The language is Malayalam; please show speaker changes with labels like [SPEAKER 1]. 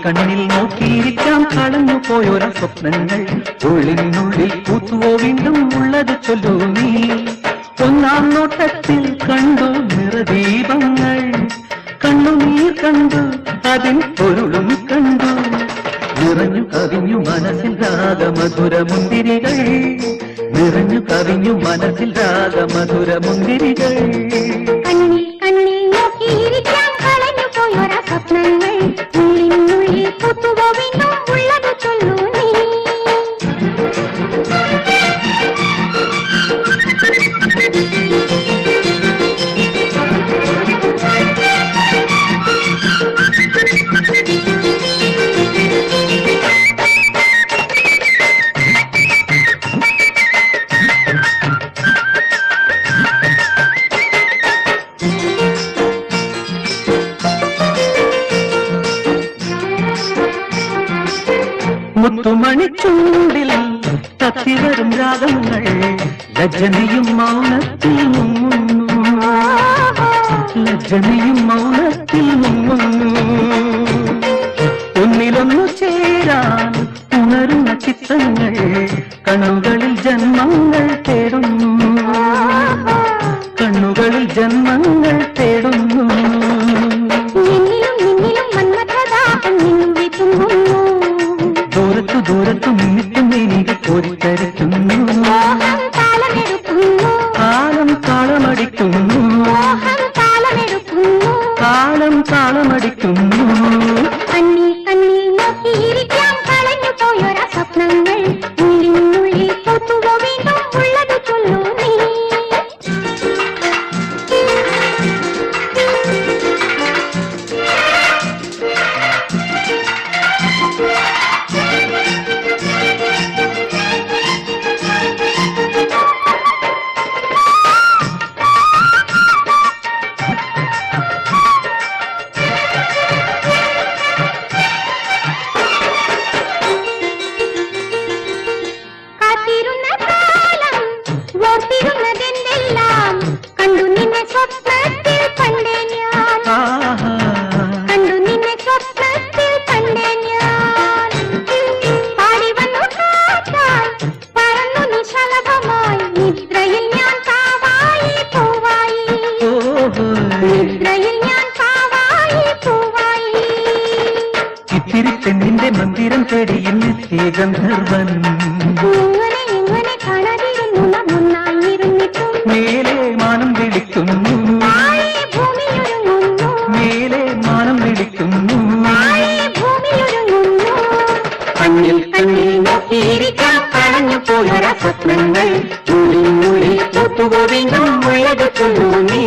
[SPEAKER 1] കണ്ണിൽ നോക്കിയിരിക്കാം കളഞ്ഞു പോയൊര സ്വപ്നങ്ങൾ ഉള്ളിനുള്ളിൽ പൂത്തുവോ വീണ്ടും ഉള്ളത് ചൊല്ലൂ നീ ഒന്നാം നോട്ടത്തിൽ കണ്ടു നിറദീപങ്ങൾ കണ്ണുനീർ കണ്ടു അതിൻ പൊരുളും കണ്ടു നിറഞ്ഞു കവിഞ്ഞു മനസ്സിൽ രാഗമധുരമുന്തിരികൾ നിറഞ്ഞു കവിഞ്ഞു മനസ്സിൽ രാഗമധുരമുന്തിരികൾ
[SPEAKER 2] കണ്ണിൽ കണ്ണിൽ നോക്കിയിരിക്കാം കളഞ്ഞു പോയൊര സ്വപ്നങ്ങൾ ഉള്ളിനുള്ളിൽ പൂത്തുവോ വീണ്ടും ഉള്ളത് ചൊല്ലൂ നീ
[SPEAKER 1] മുത്തുമണിച്ചൂടിൽ തത്തിവരും രാഗങ്ങൾ ലജ്ജനയും മൗനത്തിൽ മുങ്ങുന്നു ലജ്ജനയും മൗനത്തിൽ മുങ്ങുന്നു ഒന്നിലൊന്നു ചേരാൻ ഉണരുന്ന ചിത്രങ്ങൾ കണ്ണുകളിൽ ജന്മങ്ങൾ തേടുന്നു കണ്ണുകളിൽ ജന്മങ്ങൾ തേടുന്നു ദൂരത്തു ദൂരത്തു നിന്നിട്ടും എനിക്ക് കോരിത്തരയ്ക്കുന്നു കാലം താളമടിക്കുന്നു കാലം താളമടിക്കുന്നു
[SPEAKER 2] കണ്ണിൽ കണ്ണിൽ നോക്കിയിരിക്കാം കളഞ്ഞു പോയൊര സ്വപ്നങ്ങൾ ഉള്ളിനുള്ളിൽ പൂത്തുവോ വീണ്ടും ഉള്ളത് ചൊല്ലൂ നീ
[SPEAKER 1] ഇത്തിരി പെണ്ണിന്റെ മന്ദിരം തേടി ഇന്നെത്തിയ ഗന്ധർവൻ മേലെ മാനം വിളിക്കുന്നു മേലെ മാനം വിളിക്കുന്നു കണ്ണിൽ കണ്ണിൽ നോക്കിയിരിക്കാം കളഞ്ഞു പോയൊര സ്വപ്നങ്ങൾ ഉള്ളിനുള്ളിൽ പൂത്തുവോ വീണ്ടും ഉള്ളത് ചൊല്ലൂ നീ